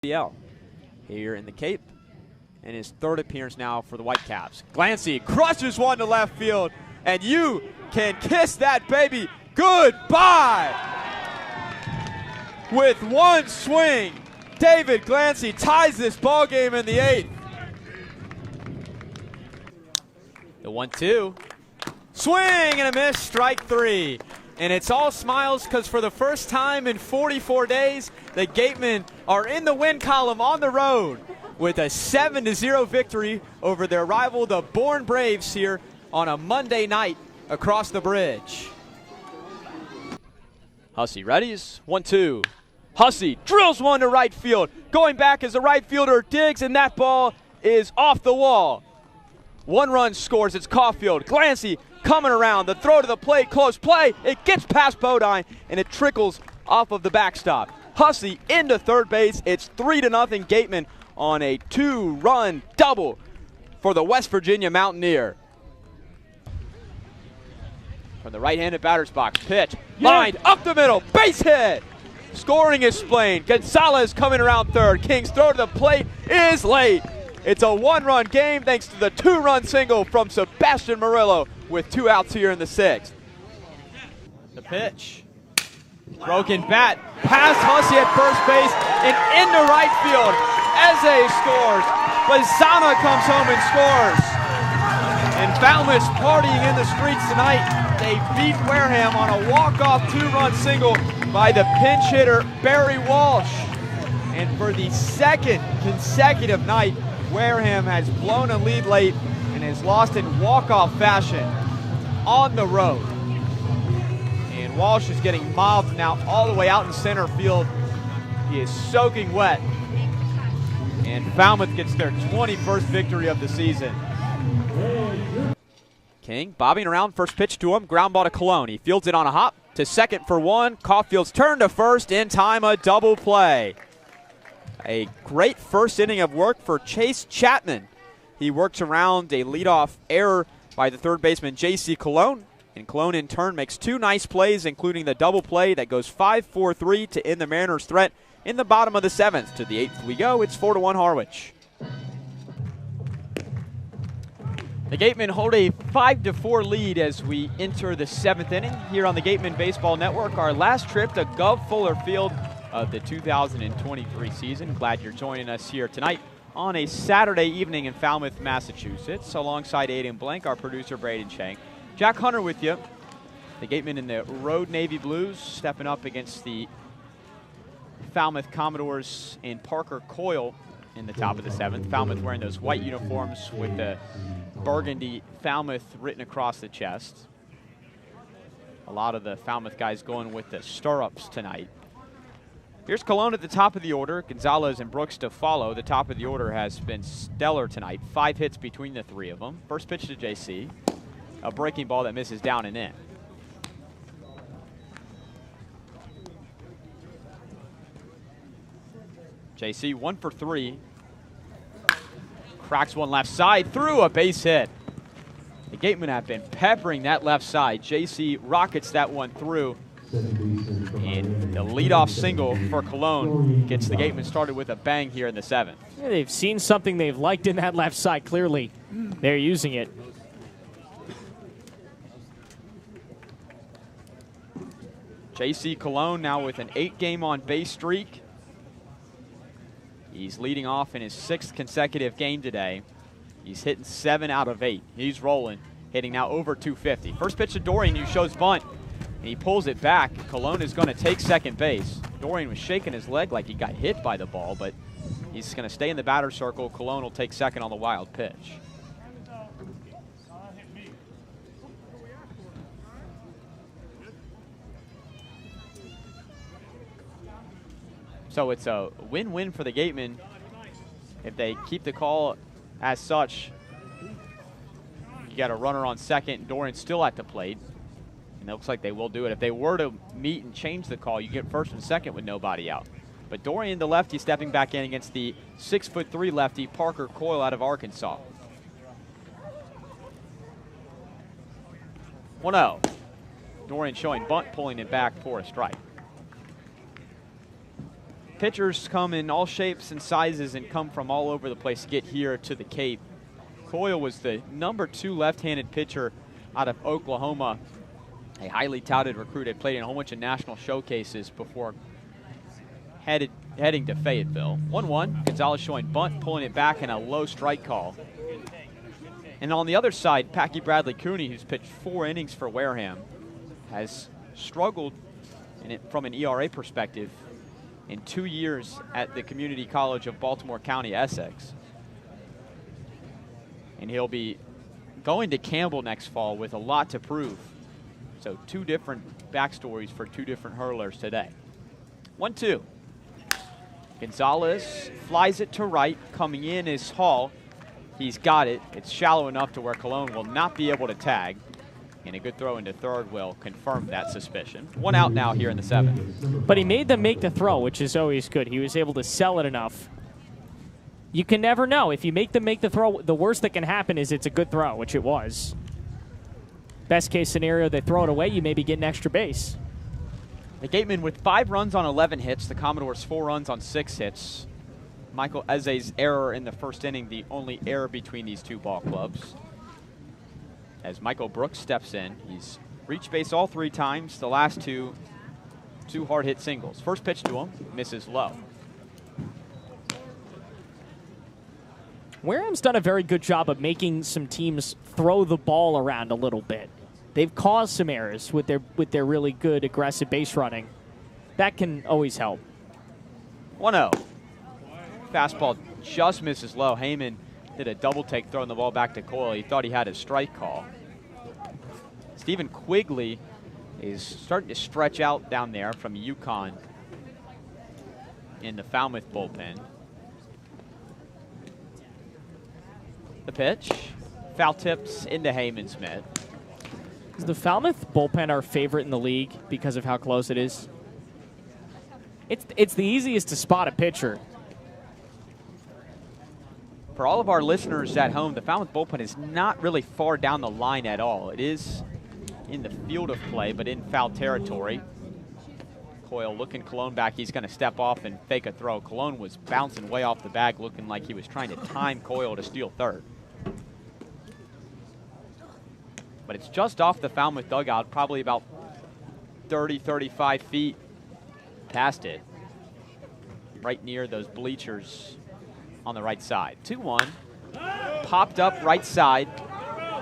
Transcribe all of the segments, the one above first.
here in the Cape, and his third appearance now for the Whitecaps. Glancy crushes one to left field, and you can kiss that baby goodbye. With one swing, David Glancy ties this ball game in the 8th. The 1-2. Swing and a miss, strike 3. And it's all smiles because for the first time in 44 days, the Gatemen are in the win column on the road with a 7-0 victory over their rival, the Bourne Braves, here on a Monday night across the bridge. Hussey readies, 1-2. Hussey drills one to right field. Going back as the right fielder digs, and that ball is off the wall. One run scores, it's Caulfield. Glancy coming around, the throw to the plate, close play. It gets past Bodine, and it trickles off of the backstop. Hussey into third base. It's 3-0 Gatemen on a 2-run double for the West Virginia Mountaineer. From the right-handed batter's box, pitch, lined up the middle, base hit. Scoring is Splain. Gonzalez coming around third. King's throw to the plate is late. It's a 1-run game thanks to the 2-run single from Sebastian Murillo with 2 outs here in the 6th. The pitch. Broken bat. Past Hussey at first base and into right field. Eze scores. Bazana comes home and scores. And Falmouth's partying in the streets tonight. They beat Wareham on a walk-off 2-run single by the pinch hitter Barry Walsh. And for the second consecutive night, Wareham has blown a lead late and has lost in walk-off fashion on the road. And Walsh is getting mobbed now all the way out in center field. He is soaking wet. And Falmouth gets their 21st victory of the season. King bobbing around, first pitch to him, ground ball to Cologne. He fields it on a hop to second for 1. Caulfield's turn to first, in time a double play. A great first inning of work for Chase Chapman. He works around a leadoff error by the third baseman J.C. Cologne, and Cologne in turn makes 2 nice plays, including the double play that goes 5-4-3 to end the Mariners' threat in the bottom of the 7th. To the 8th we go. It's 4-1 Harwich. The Gatemen hold a 5-4 lead as we enter the 7th inning here on the Gatemen Baseball Network. Our last trip to Gov Fuller Field of the 2023 season. Glad you're joining us here tonight on a Saturday evening in Falmouth, Massachusetts. Alongside Aiden Blank, our producer Braden Chang. Jack Hunter with you. The Gatemen in the Road Navy Blues stepping up against the Falmouth Commodores in Parker Coyle in the top of the 7th. Falmouth wearing those white uniforms with the burgundy Falmouth written across the chest. A lot of the Falmouth guys going with the stirrups tonight. Here's Cologne at the top of the order. Gonzalez and Brooks to follow. The top of the order has been stellar tonight. 5 hits between the 3 of them. First pitch to JC. A breaking ball that misses down and in. JC 1 for 3. Cracks one left side through a base hit. The Gatemen have been peppering that left side. JC rockets that one through. And the leadoff single for Cologne gets the Gatemen started with a bang here in the 7th. Yeah, they've seen something they've liked in that left side. Clearly, they're using it. JC Cologne now with an 8-game on-base streak. He's leading off in his 6th consecutive game today. He's hitting 7 out of 8. He's rolling, hitting now over 250. First pitch to Dorian, who shows bunt. And he pulls it back. Cologne is going to take second base. Dorian was shaking his leg like he got hit by the ball, but he's going to stay in the batter's circle. Cologne will take second on the wild pitch. So it's a win-win for the Gatemen if they keep the call as such. You got a runner on second. Dorian's still at the plate. And it looks like they will do it. If they were to meet and change the call, you get first and second with nobody out. But Dorian, the lefty, stepping back in against the 6'3" lefty, Parker Coyle out of Arkansas. 1-0. Dorian showing bunt, pulling it back for a strike. pitchers come in all shapes and sizes and come from all over the place to get here to the Cape. Coyle was the #2 left-handed pitcher out of Oklahoma, a highly touted recruit. Had played in a whole bunch of national showcases before heading to Fayetteville. 1-1, Gonzalez showing bunt, pulling it back, and a low strike call. And on the other side, Packy Bradley Cooney, who's pitched 4 innings for Wareham, has struggled from an ERA perspective in 2 years at the Community College of Baltimore County, Essex. And he'll be going to Campbell next fall with a lot to prove. So 2 different backstories for 2 different hurlers today. 1-2. Gonzalez flies it to right. Coming in is Hall. He's got it. It's shallow enough to where Colon will not be able to tag. And a good throw into third will confirm that suspicion. 1 out now here in the 7th. But he made them make the throw, which is always good. He was able to sell it enough. You can never know. If you make them make the throw, the worst that can happen is it's a good throw, which it was. Best case scenario, they throw it away, you maybe get an extra base. The Gatemen with 5 runs on 11 hits. The Commodores 4 runs on 6 hits. Michael Eze's error in the first inning, the only error between these 2 ball clubs. As Michael Brooks steps in, he's reached base all 3 times. The last 2 hard hit singles. First pitch to him, misses low. Wareham's done a very good job of making some teams throw the ball around a little bit. They've caused some errors with their really good aggressive base running. That can always help. 1-0. Fastball just misses low. Heyman did a double take throwing the ball back to Coyle. He thought he had a strike call. Stephen Quigley is starting to stretch out down there from UConn in the Falmouth bullpen. The pitch, foul tips into Heyman Smith. Is the Falmouth bullpen our favorite in the league because of how close it is? It's the easiest to spot a pitcher. For all of our listeners at home, the Falmouth bullpen is not really far down the line at all. It is in the field of play, but in foul territory. Coyle looking Colon back. He's going to step off and fake a throw. Colon was bouncing way off the bag, looking like he was trying to time Coyle to steal third. But it's just off the Falmouth dugout, probably about 30, 35 feet past it, right near those bleachers on the right side. 2-1, popped up right side.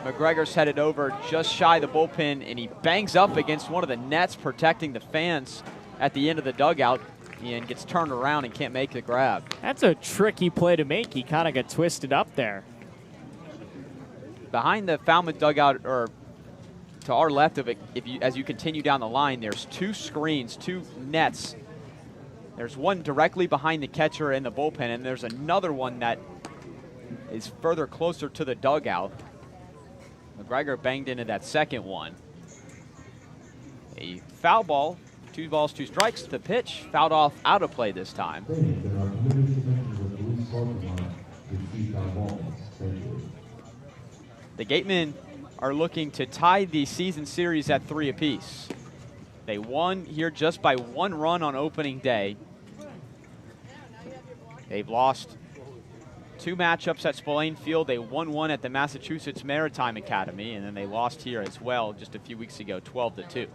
McGregor's headed over just shy of the bullpen, and he bangs up against one of the nets protecting the fans at the end of the dugout and gets turned around and can't make the grab. That's a tricky play to make. He kind of got twisted up there. Behind the Falmouth dugout, or to our left of it, as you continue down the line, there's 2 screens, 2 nets. There's one directly behind the catcher in the bullpen, and there's another one that is further closer to the dugout. McGregor banged into that second one. A foul ball, 2 balls, 2 strikes. The pitch fouled off out of play this time. The Gatemen are looking to tie the season series at 3 apiece. They won here just by 1 run on opening day. They've lost 2 matchups at Spillane Field. They won 1 at the Massachusetts Maritime Academy, and then they lost here as well just a few weeks ago, 12-2.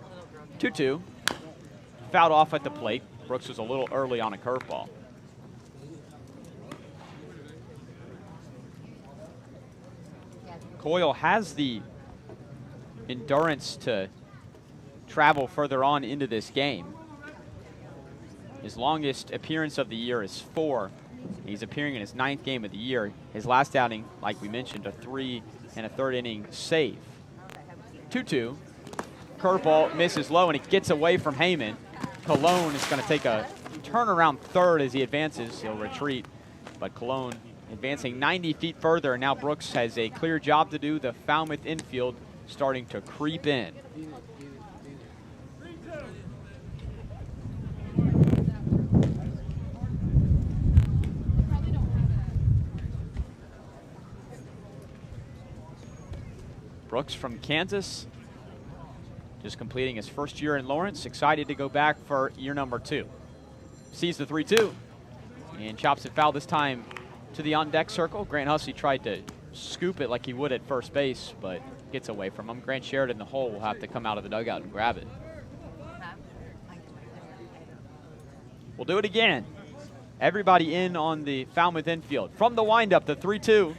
2-2, fouled off at the plate. Brooks was a little early on a curveball. Coyle has the endurance to travel further on into this game. His longest appearance of the year is 4. He's appearing in his 9th game of the year. His last outing, like we mentioned, a 3 1/3 inning save. 2-2. Curveball misses low, and it gets away from Heyman. Colon is going to take a turnaround third as he advances. He'll retreat, but Colon advancing 90 feet further, and now Brooks has a clear job to do. The Falmouth infield starting to creep in. Brooks from Kansas, just completing his first year in Lawrence, excited to go back for year number 2. sees the 3-2 and chops it foul this time to the on-deck circle. Grant Hussey tried to scoop it like he would at first base, but gets away from him. Grant Sheridan, the hole, will have to come out of the dugout and grab it. We'll do it again. Everybody in on the Falmouth infield. From the windup, the 3-2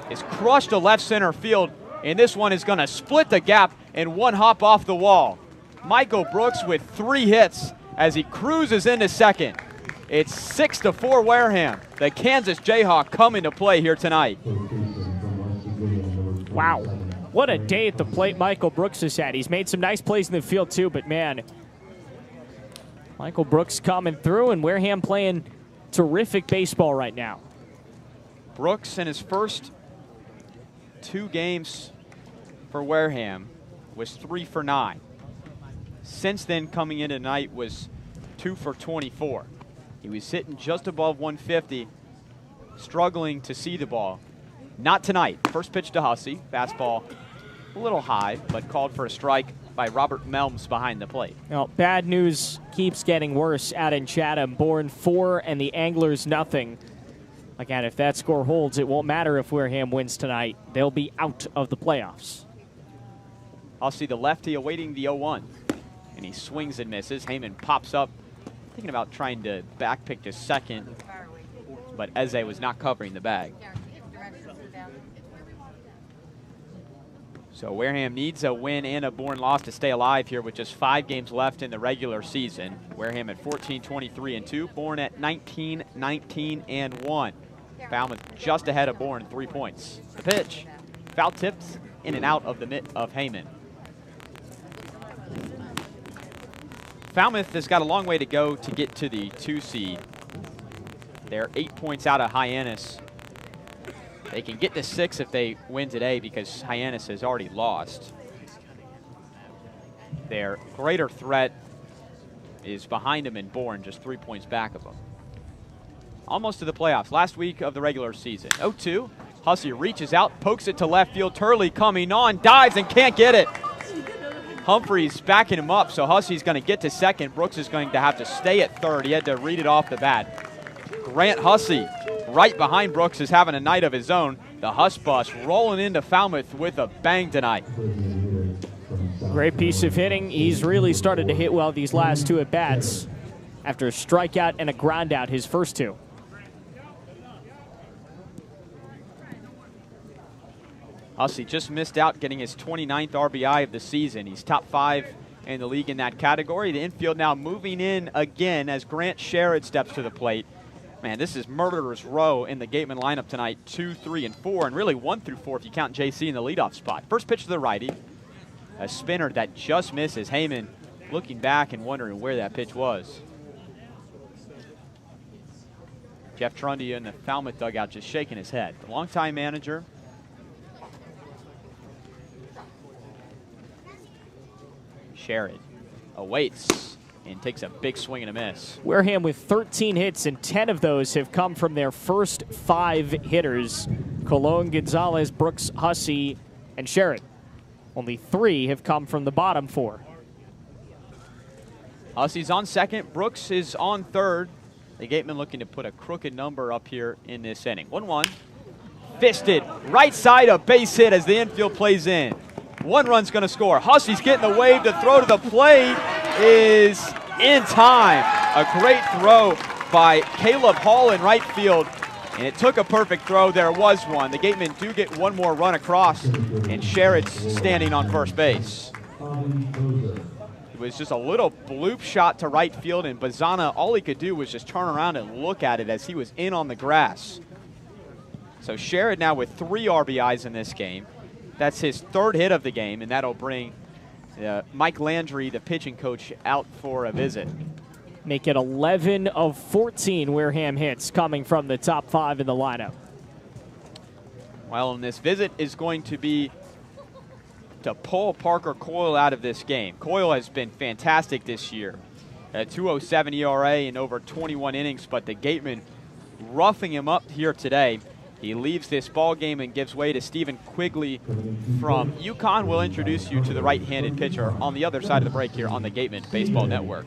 is crushed to left center field, and this one is going to split the gap and one hop off the wall. Michael Brooks with 3 hits as he cruises into second. It's 6-4 Wareham. The Kansas Jayhawk come into play here tonight. Wow. What a day at the plate Michael Brooks has had. He's made some nice plays in the field too, but man, Michael Brooks coming through, and Wareham playing terrific baseball right now. Brooks in his first 2 games for Wareham was 3 for 9. Since then, coming in tonight was 2 for 24. He was hitting just above 150, struggling to see the ball. Not tonight. First pitch to Hussey, fastball a little high, but called for a strike by Robert Melms behind the plate. Well, bad news keeps getting worse out in Chatham. Bourne 4 and the Anglers nothing. Again, if that score holds, it won't matter if Wareham wins tonight. They'll be out of the playoffs. Hussey, the lefty, awaiting the 0-1. And he swings and misses. Heyman pops up, thinking about trying to backpick to second, but Eze was not covering the bag. So Wareham needs a win and a Bourne loss to stay alive here with just 5 games left in the regular season. Wareham at 14-23-2, Bourne at 19-19-1. Falmouth just ahead of Bourne, 3 points. The pitch, foul tipped in and out of the mitt of Heyman. Falmouth has got a long way to go to get to the 2 seed. They're 8 points out of Hyannis. They can get to 6 if they win today because Hyannis has already lost. Their greater threat is behind them in Bourne, just 3 points back of them. Almost to the playoffs. Last week of the regular season. 0-2. Hussey reaches out, pokes it to left field. Turley coming on, dives and can't get it. Humphreys backing him up, so Hussey's going to get to second. Brooks is going to have to stay at third. He had to read it off the bat. Grant Hussey, right behind Brooks, is having a night of his own. The Huss bus rolling into Falmouth with a bang tonight. Great piece of hitting. He's really started to hit well these last 2 at-bats after a strikeout and a ground out his first 2. Hussey just missed out getting his 29th RBI of the season. He's top 5 in the league in that category. The infield now moving in again as Grant Sherrod steps to the plate. Man, this is murderer's row in the Gatemen lineup tonight, 2, 3, and 4, and really 1 through 4 if you count JC in the leadoff spot. First pitch to the righty, a spinner that just misses. Heyman looking back and wondering where that pitch was. Jeff Trundy in the Falmouth dugout just shaking his head. The longtime manager. Sherrod awaits and takes a big swing and a miss. Wareham with 13 hits, and 10 of those have come from their first 5 hitters. Colon, Gonzalez, Brooks, Hussey, and Sherrod. Only 3 have come from the bottom 4. Hussey's on second. Brooks is on third. The Gatemen looking to put a crooked number up here in this inning. 1-1. Fisted. Right side, a base hit as the infield plays in. 1 run's going to score. Hussey's getting the wave to throw to the plate. Is in time. A great throw by Caleb Hall in right field. And it took a perfect throw. There was one. The Gatemen do get 1 more run across. And Sherrod's standing on first base. It was just a little bloop shot to right field. And Bazana, all he could do was just turn around and look at it as he was in on the grass. So Sherrod now with 3 RBIs in this game. That's his 3rd hit of the game, and that'll bring Mike Landry, the pitching coach, out for a visit. Make it 11 of 14 Wareham hits coming from the top 5 in the lineup. Well, and this visit is going to be to pull Parker Coyle out of this game. Coyle has been fantastic this year. A 2.07 ERA in over 21 innings, but the Gatemen roughing him up here today. He leaves this ball game and gives way to Stephen Quigley from UConn. We'll introduce you to the right-handed pitcher on the other side of the break here on the Gatemen Baseball Network.